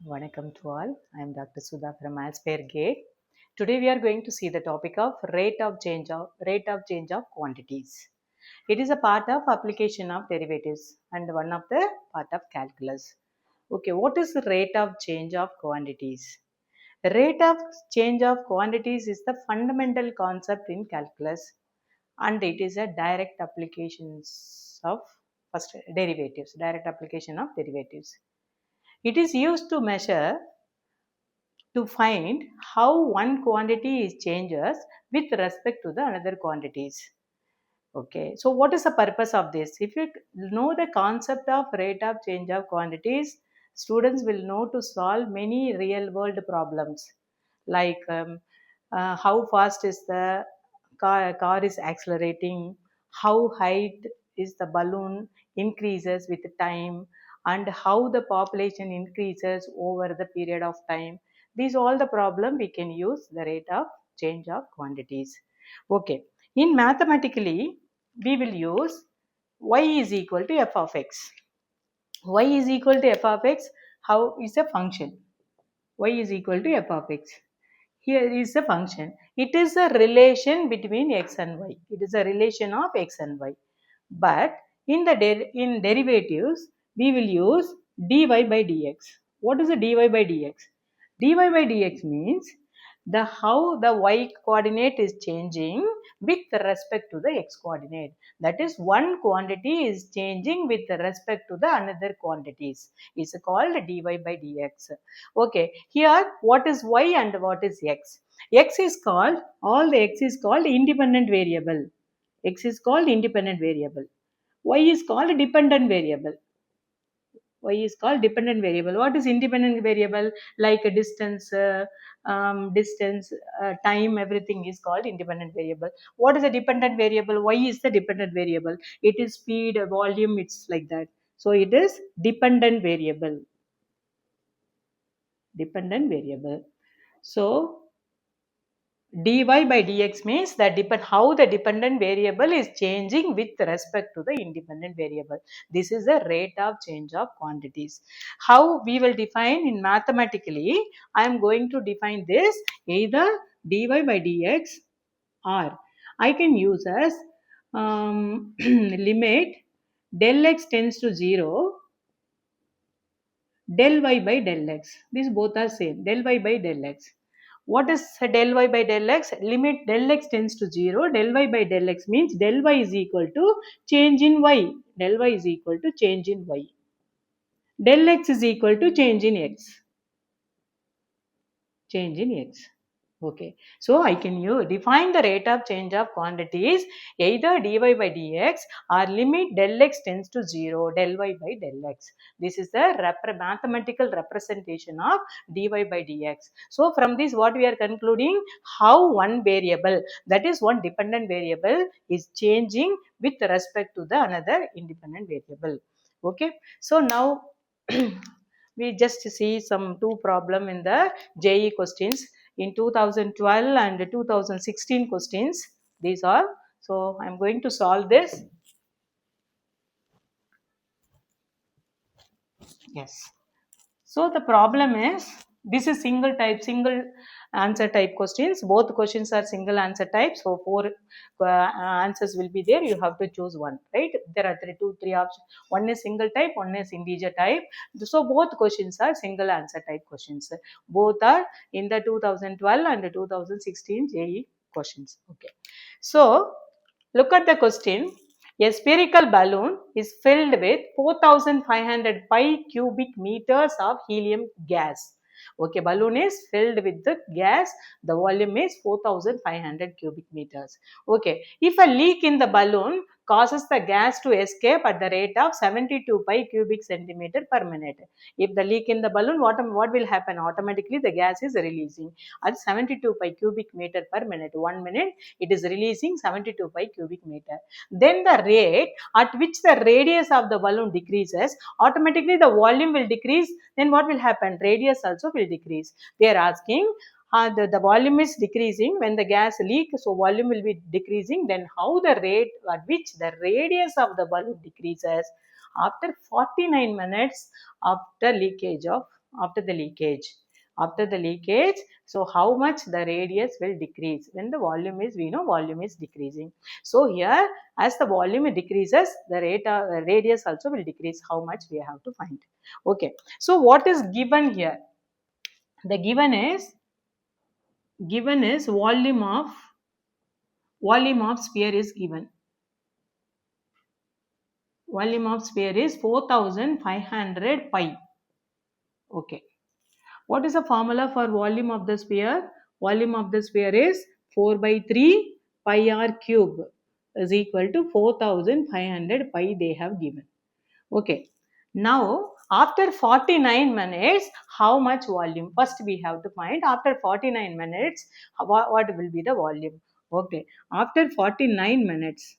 Vanakkam to all. I am Dr. Sudha from Aspire Gate. Today we are going to see the topic of rate of change of quantities. It is a part of application of derivatives and one of the part of calculus. Okay, what is the rate of change of quantities? The rate of change of quantities is the fundamental concept in calculus, and it is a direct applications of first derivatives, direct application of derivatives. It is used to measure to find how one quantity is changes with respect to the another quantities. Okay, so what is the purpose of this? If you know the concept of rate of change of quantities, students will know to solve many real world problems like how fast is the car is accelerating, how height is the balloon increases with time, and how the population increases over the period of time. These all the problem we can use the rate of change of quantities. Okay, in mathematically we will use y is equal to f of x. Y is equal to f of x. How is a function? Y is equal to f of x. Here is a function. It is a relation between x and y. It is a relation of x and y. But in the in derivatives, we will use dy by dx. What is the dy by dx? Dy by dx means the how the y coordinate is changing with respect to the x coordinate. That is, one quantity is changing with respect to the another quantities. Is called dy by dx. Okay, here what is y and what is x? X is called, all the x is called independent variable. X is called independent variable. Y is called dependent variable. Y is called dependent variable. What is independent variable? Like a distance, time, everything is called independent variable. What is a dependent variable? Y is the dependent variable. It is speed, volume, it's like that. So it is dependent variable. Dependent variable. So dy by dx means that how the dependent variable is changing with respect to the independent variable. This is the rate of change of quantities. How we will define in mathematically? I am going to define this either dy by dx, or I can use as limit del x tends to 0, del y by del x. These both are same. Del y by del x. What is del y by del x? Limit del x tends to 0. Del y by del x means del y is equal to change in y. Del y is equal to change in y. Del x is equal to change in x. Change in x. Okay, so I can define the rate of change of quantities either dy by dx or limit del x tends to 0, del y by del x. This is the mathematical representation of dy by dx. So from this what we are concluding, how one variable, that is one dependent variable, is changing with respect to the another independent variable. Okay, so now we just see some two problem in the JE questions in 2012 and 2016 questions. These are, so I am going to solve this. Yes. So the problem is, this is single answer type questions. Both questions are single answer type. So four answers will be there. You have to choose one, right? There are three options. One is single type, one is integer type. So both questions are single answer type questions. Both are in the 2012 and 2016 JE questions. Okay. So look at the question. A spherical balloon is filled with 4,500 pi cubic meters of helium gas. Okay, balloon is filled with the gas. The volume is 4,500 cubic meters. Okay, if a leak in the balloon causes the gas to escape at the rate of 72 pi cubic centimeter per minute. If the leak in the balloon, what will happen? Automatically the gas is releasing at 72 pi cubic meter per minute. 1 minute it is releasing 72 pi cubic meter. Then the rate at which the radius of the balloon decreases, automatically the volume will decrease. Then what will happen? Radius also will decrease. They are asking, the volume is decreasing when the gas leak, so volume will be decreasing. Then how the rate at which the radius of the balloon decreases after 49 minutes after leakage of after the leakage. After the leakage, so how much the radius will decrease when the volume is, we know volume is decreasing. So here, as the volume decreases, the radius also will decrease. How much we have to find. Okay. So what is given here? The given is volume of sphere is given. Volume of sphere is 4500 pi. Okay. What is the formula for volume of the sphere? Volume of the sphere is 4 by 3 pi r cube is equal to 4500 pi they have given. Okay. Now, after 49 minutes, how much volume? First, we have to find after 49 minutes, what will be the volume? Okay. After 49 minutes,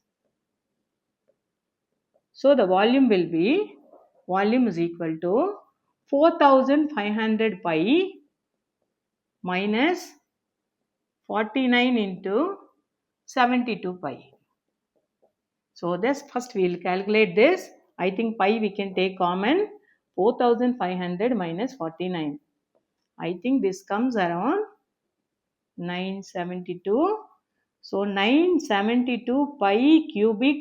so the volume is equal to 4500 pi minus 49 into 72 pi. So this first we will calculate this. I think pi we can take common. 4500 minus 49. I think this comes around 972. So 972 pi cubic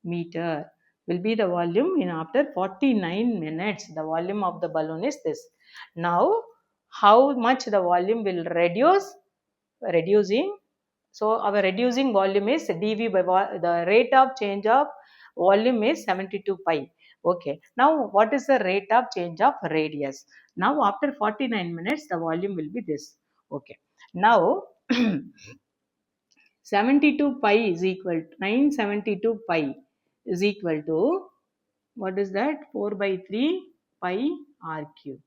meter will be the volume in after 49 minutes. The volume of the balloon is this. Now, how much the volume will reduce? Reducing. So our reducing volume is dV by the rate of change of volume is 72 pi. Okay. Now what is the rate of change of radius? Now after 49 minutes the volume will be this. Okay. Now 72 pi is equal to 972 pi is equal to what is that? 4 by 3 pi r cube.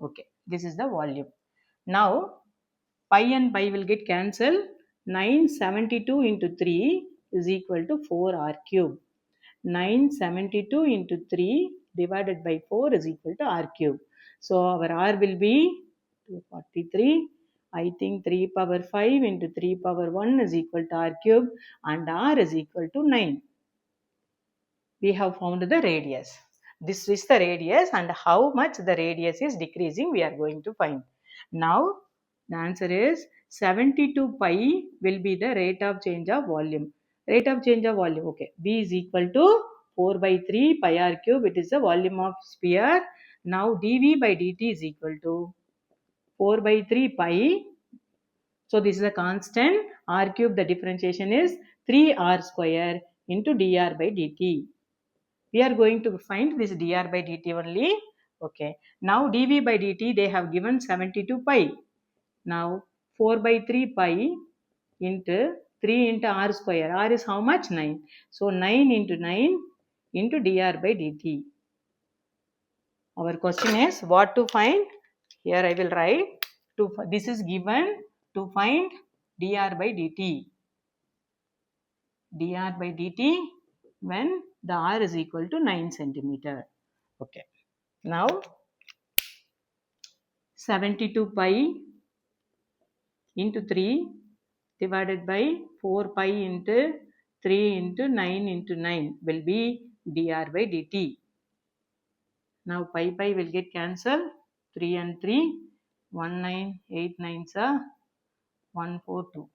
Okay. This is the volume. Now pi and pi will get cancelled. 972 into 3 is equal to 4r cube. 972 into 3 divided by 4 is equal to r cube. So our r will be 243. I think 3 power 5 into 3 power 1 is equal to r cube and r is equal to 9. We have found the radius. This is the radius and how much the radius is decreasing we are going to find. Now the answer is 72 pi will be the rate of change of volume. Rate of change of volume. Okay. V is equal to 4 by 3 pi r cube. It is the volume of sphere. Now dV by dt is equal to 4 by 3 pi. So this is a constant. R cube, the differentiation is 3r square into dr by dt. We are going to find this dr by dt only. Okay. Now dV by dt they have given 72 pi. Now 4 by 3 pi into 3 into r square. R is how much? 9. So 9 into 9 into dr by dt. Our question is what to find? Here I will write. This is given to find dr by dt. Dr by dt when the r is equal to 9 centimeter. Okay. Now 72 pi into 3 divided by 4 pi into 3 into 9 into 9 will be dr by dt. Now pi will get cancelled. 3 and 3, 1 9, 8 9s are 142.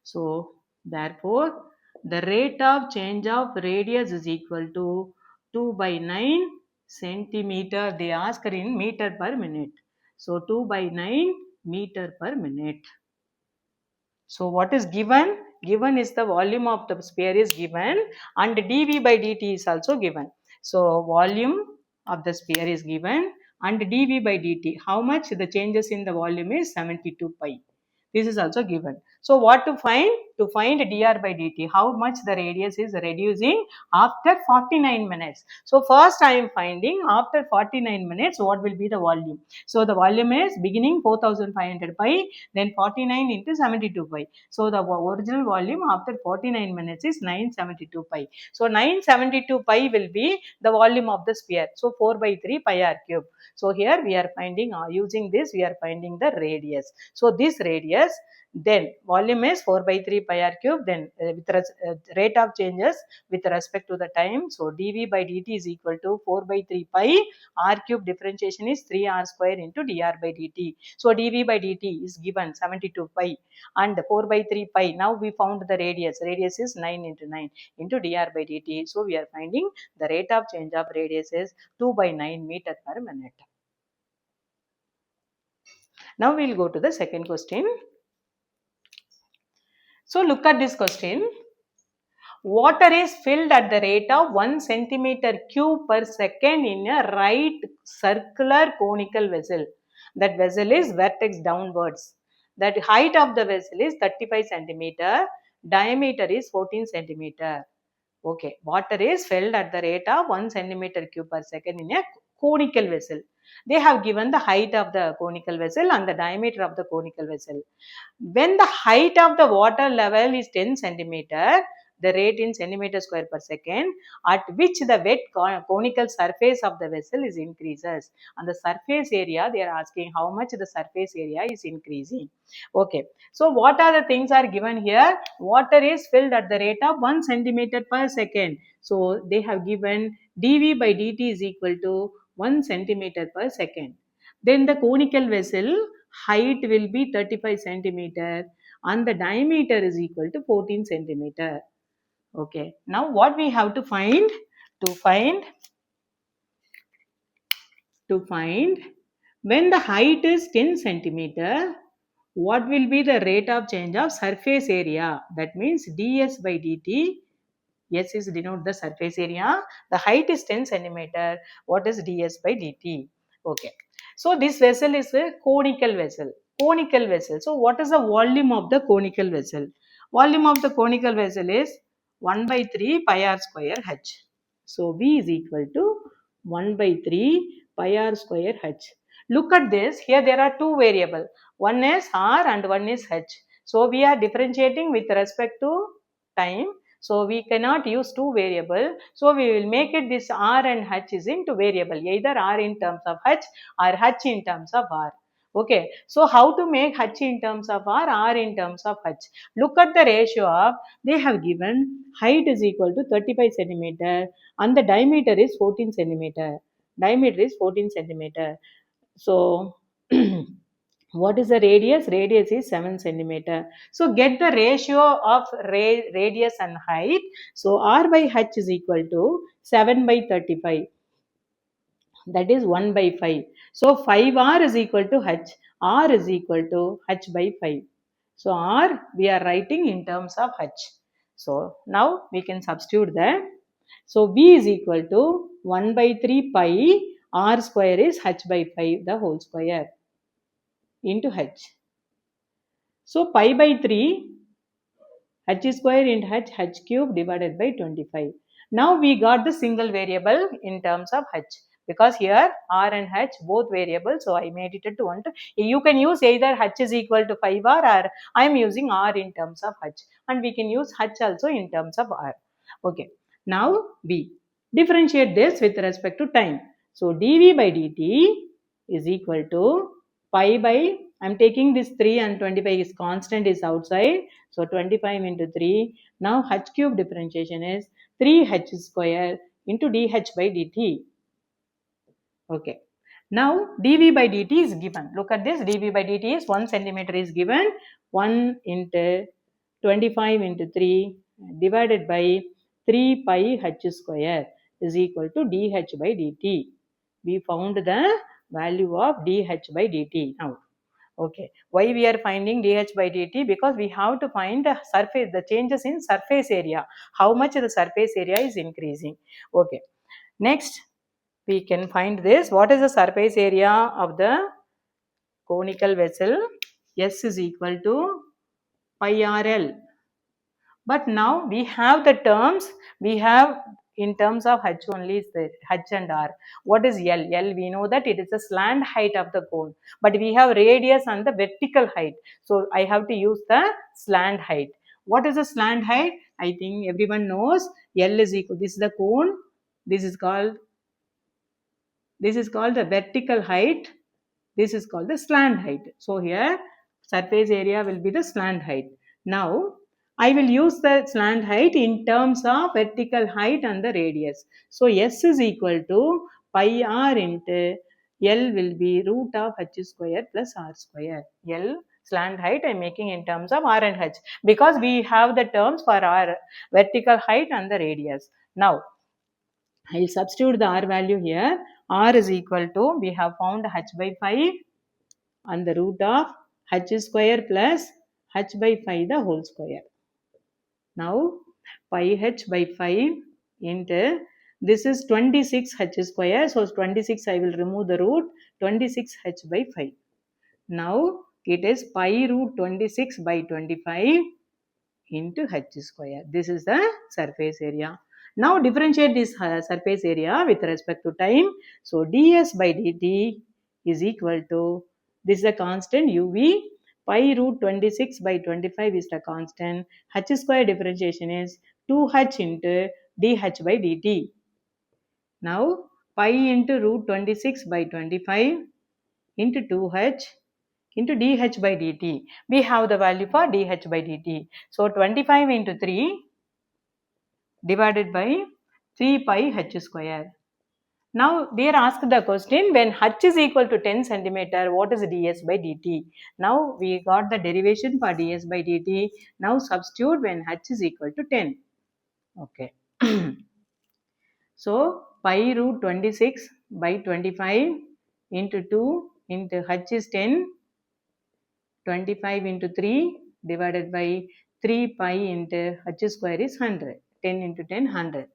So therefore the rate of change of radius is equal to 2 by 9 centimeter. They ask in meter per minute. So 2 by 9 meter per minute. So what is given? Given is the volume of the sphere is given and dV by dt is also given. So volume of the sphere is given and dV by dt. How much the changes in the volume is 72 pi. This is also given. So what to find? To find dr by dt. How much the radius is reducing after 49 minutes. So first I am finding after 49 minutes what will be the volume. So the volume is beginning 4500 pi, then 49 into 72 pi. So the original volume after 49 minutes is 972 pi. So 972 pi will be the volume of the sphere. So 4 by 3 pi r cube. So here we are finding using this we are finding the radius. So this radius Then volume is 4 by 3 pi r cube. Then rate of changes with respect to the time. So dv by dt is equal to 4 by 3 pi r cube. Differentiation is 3 r square into dr by dt. So dv by dt is given 72 pi and 4 by 3 pi. Now we found the radius. Radius is 9 into 9 into dr by dt. So we are finding the rate of change of radius is 2 by 9 meter per minute. Now we'll go to the second question. So look at this question. Water is filled at the rate of 1 centimeter cube per second in a right circular conical vessel. That vessel is vertex downwards. That height of the vessel is 35 centimeter. Diameter is 14 centimeter. Okay, water is filled at the rate of 1 centimeter cube per second in a conical vessel. They have given the height of the conical vessel and the diameter of the conical vessel. When the height of the water level is 10 centimeter, the rate in centimeter square per second, at which the wet conical surface of the vessel is increases. And the surface area, they are asking how much the surface area is increasing. Okay, so what are the things are given here? Water is filled at the rate of 1 centimeter per second. So they have given dv by dt is equal to 1 centimeter per second. Then the conical vessel height will be 35 centimeter and the diameter is equal to 14 centimeter. Okay, now what we have to find? To find when the height is 10 centimeter, what will be the rate of change of surface area? That means ds by dt. S is denote the surface area. The height is 10 centimeter. What is ds by dt? Okay. So this vessel is a conical vessel. Conical vessel. So what is the volume of the conical vessel? Volume of the conical vessel is 1 by 3 pi r square h. So V is equal to 1 by 3 pi r square h. Look at this. Here there are two variables. One is r and one is h. So we are differentiating with respect to time. So we cannot use two variable. So we will make it this r and h is into variable. Either r in terms of h or h in terms of r. Okay. So how to make h in terms of r in terms of h? Look at the ratio of, they have given height is equal to 35 centimeter and the diameter is 14 centimeter. Diameter is 14 centimeter. So what is the radius? Radius is 7 centimeter. So get the ratio of radius and height. So r by h is equal to 7 by 35. That is 1 by 5. So 5r is equal to h. R is equal to h by 5. So r we are writing in terms of h. So now we can substitute that. So v is equal to 1 by 3 pi r square is h by 5 the whole square into h. So pi by 3 h square into h cube divided by 25. Now we got the single variable in terms of h because here r and h both variables, so I made it into one. You can use either h is equal to 5r or I am using r in terms of h, and we can use h also in terms of r. Okay, now we differentiate this with respect to time. So dv by dt is equal to pi by, I am taking this 3 and 25 is constant is outside. So 25 into 3. Now h cube differentiation is 3h square into dh by dt. Okay. Now dv by dt is given. Look at this. dv by dt is 1 centimeter is given. 1 into 25 into 3 divided by 3 pi h square is equal to dh by dt. We found the value of dh by dt now. Okay, why we are finding dh by dt? Because we have to find the surface, the changes in surface area, how much the surface area is increasing. Okay, next we can find this. What is the surface area of the conical vessel? S is equal to pi rl. But now we have the terms, we have in terms of h only is the h and r. What is L? L we know that it is the slant height of the cone, but we have radius and the vertical height. So I have to use the slant height. What is the slant height? I think everyone knows. L is equal, this is the cone, this is called the vertical height, this is called the slant height. So here Surface area will be the slant height. Now, I will use the slant height in terms of vertical height and the radius. So, S is equal to pi r into L will be root of h square plus r square. L slant height I am making in terms of r and h because we have the terms for r vertical height and the radius. Now, I will substitute the r value here. R is equal to, we have found h by 5 and the root of h square plus h by 5 the whole square. Now, pi h by 5 into, this is 26 h square. So, 26 I will remove the root, 26 h by 5. Now, it is pi root 26 by 25 into h square. This is the surface area. Now differentiate this surface area with respect to time. So ds by dt is equal to, this is a constant uv, pi root 26 by 25 is the constant, h square differentiation is 2h into dh by dt. Now pi into root 26 by 25 into 2h into dh by dt. We have the value for dh by dt. So 25 into 3 divided by 3 pi h square. Now they are asked the question, when h is equal to 10 centimeter, what is ds by dt? Now we got the derivation for ds by dt. Now substitute when h is equal to 10. Okay. So pi root 26 by 25 into 2 into h is 10, 25 into 3 divided by 3 pi into h square is 100. 10 into 10, 100.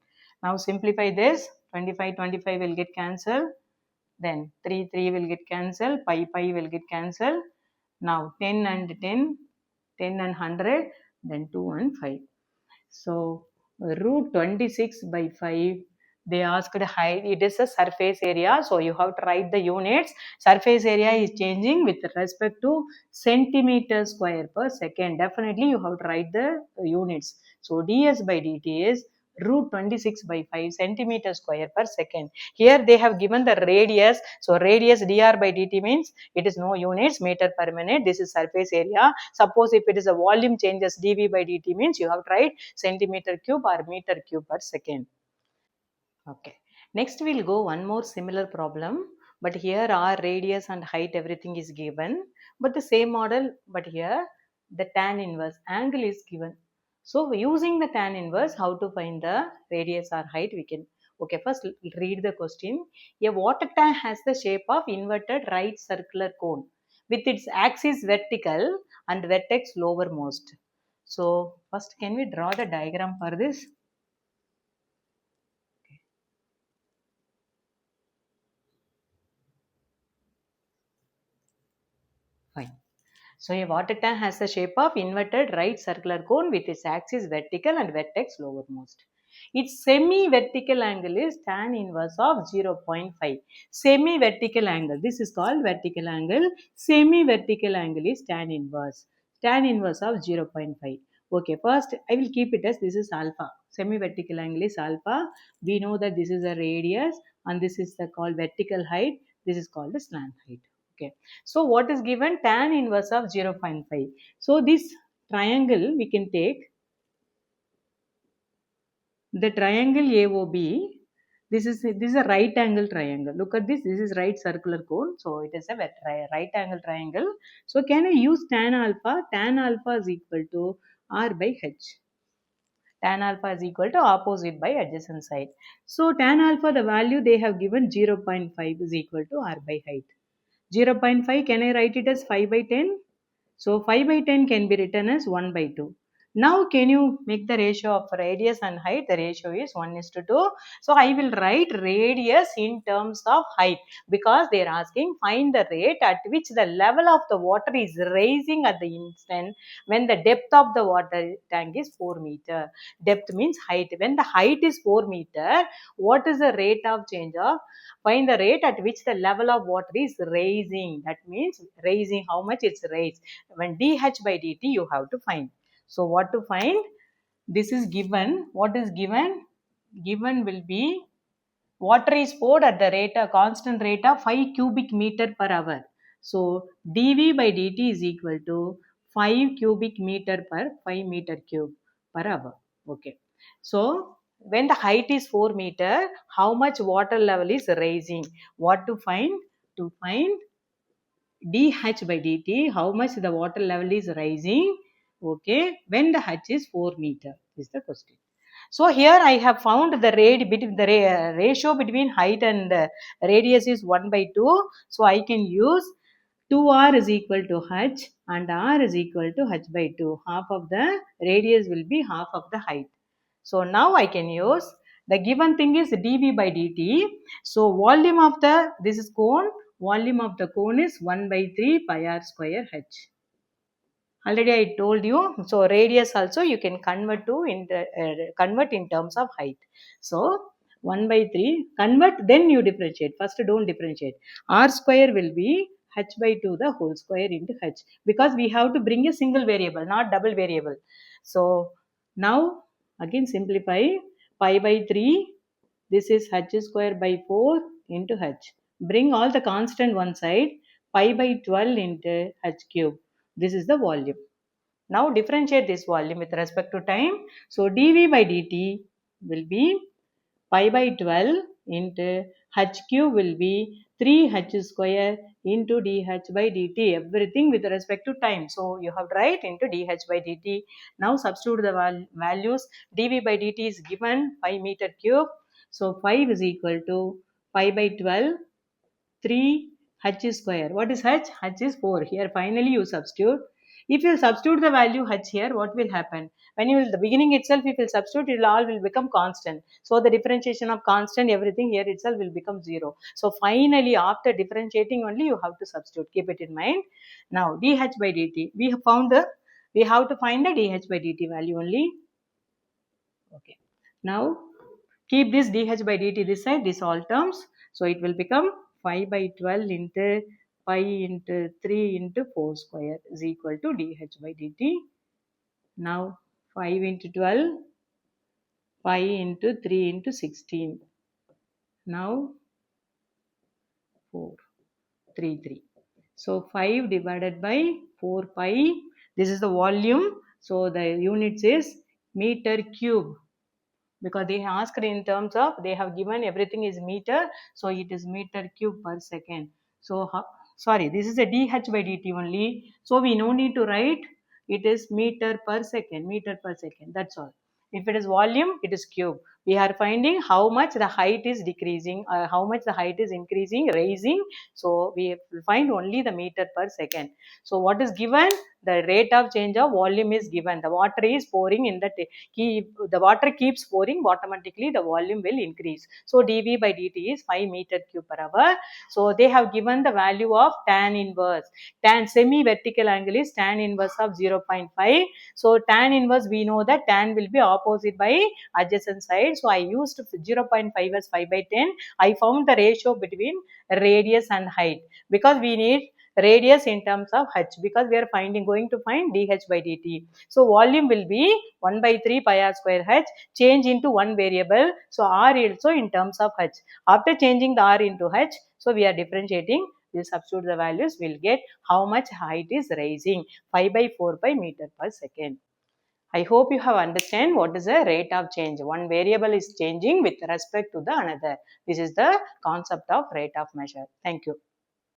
Now simplify this. 25, 25 will get cancelled. Then 3, 3 will get cancelled. Pi, pi will get cancelled. Now 10 and 10, 10 and 100. Then 2 and 5. So root 26 by 5. They asked height. It is a surface area. So you have to write the units. Surface area is changing with respect to centimeter square per second. Definitely you have to write the units. So ds by dt is root 26 by 5 centimeter square per second. Here they have given the radius. So radius dr by dt means it is no units, meter per minute. This is surface area. Suppose if it is a volume changes, dv by dt means you have to write centimeter cube or meter cube per second. Okay. Next we'll go one more similar problem, but here our radius and height everything is given, but the same model, but here the tan inverse angle is given. So using the tan inverse, how to find the radius or height we can. Okay, first read the question. A water tank has the shape of inverted right circular cone with its axis vertical and vertex lowermost. So first can we draw the diagram for this? Fine. So a water tank has the shape of inverted right circular cone with its axis vertical and vertex lowermost. Its semi-vertical angle is tan inverse of 0.5. Semi-vertical angle, this is called vertical angle. Semi-vertical angle is tan inverse. Tan inverse of 0.5. Okay, first I will keep it as this is alpha. Semi-vertical angle is alpha. We know that this is a radius and this is the called vertical height. This is called the slant height. Okay. So what is given? Tan inverse of 0.5. So this triangle we can take the triangle AOB. This is a right angle triangle. Look at this. This is right circular cone. So it is a right angle triangle. So can I use tan alpha? Tan alpha is equal to R by H. Tan alpha is equal to opposite by adjacent side. So tan alpha, the value they have given 0.5 is equal to R by height. 0.5, can I write it as 5 by 10? So 5 by 10 can be written as 1 by 2. Now can you make the ratio of radius and height? The ratio is 1:2. So I will write radius in terms of height because they are asking find the rate at which the level of the water is rising at the instant when the depth of the water tank is 4 meter. Depth means height. When the height is 4 meter, what is the rate of change of? Find the rate at which the level of water is rising. That means rising, how much it's raised. When dh by dt you have to find. So what to find? This is given. What is given? Given will be water is poured at the rate, a constant rate of 5 cubic meter per hour. So dv by dt is equal to 5 cubic meter per 5 meter cube per hour. Okay. So when the height is 4 meter, how much water level is rising? What to find? To find dh by dt, how much the water level is rising, okay, when the h is 4 meter is the question. So here I have found the ratio between height and radius is 1 by 2. So I can use 2r is equal to h and r is equal to h by 2. Half of the radius will be half of the height. So now I can use the given thing is dv by dt. So volume of the, this is cone, volume of the cone is 1 by 3 pi r square h. Already I told you. So radius also you can convert to convert in terms of height. So 1 by 3 convert, then you differentiate. First don't differentiate. R square will be h by 2 the whole square into h, because we have to bring a single variable, not double variable. So now again simplify. Pi by 3, this is h square by 4 into h. Bring all the constant one side. Pi by 12 into h cube. This is the volume. Now differentiate this volume with respect to time. So dv by dt will be pi by 12 into h cube will be 3h square into dh by dt. Everything with respect to time. So you have to write into dh by dt. Now substitute the values. dv by dt is given 5 meter cube. So 5 is equal to pi by 12 3 h square. What is h? H is 4. Here finally you substitute. If you substitute the value h here, what will happen? When you will, the beginning itself, if you substitute, it will all will become constant. So the differentiation of constant, everything here itself will become 0. So finally, after differentiating only, you have to substitute. Keep it in mind. Now dh by dt, we have found the, we have to find the dh by dt value only. Okay. Now keep this dh by dt this side, this all terms. So it will become 5 by 12 into pi into 3 into 4 square is equal to dh by dt. Now 5 into 12, pi into 3 into 16. Now 4, 3, 3. So 5 divided by 4 pi. This is the volume. So the units is meter cube, because they asked in terms of, they have given everything is meter, so it is meter cube per second. So sorry, this is a dh by dt only, so we no need to write. It is meter per second, meter per second, that's all. If it is volume, it is cube. We are finding how much the height is decreasing, how much the height is increasing, raising. So we will find only the meter per second. So what is given? The rate of change of volume is given. The water is pouring in the the water keeps pouring, automatically the volume will increase. So dv by dt is 5 meter cube per hour. So they have given the value of tan inverse. Tan semi vertical angle is tan inverse of 0.5. So tan inverse, we know that tan will be opposite by adjacent side. So I used 0.5 as 5 by 10. I found the ratio between radius and height, because we need radius in terms of h, because we are going to find dh by dt. So volume will be 1 by 3 pi r square h, change into one variable. So r also in terms of h. After changing the r into h, so we are differentiating. We substitute the values, we'll get how much height is rising, 5 by 4 pi meter per second. I hope you have understand what is the rate of change. One variable is changing with respect to the another. This is the concept of rate of measure. Thank you.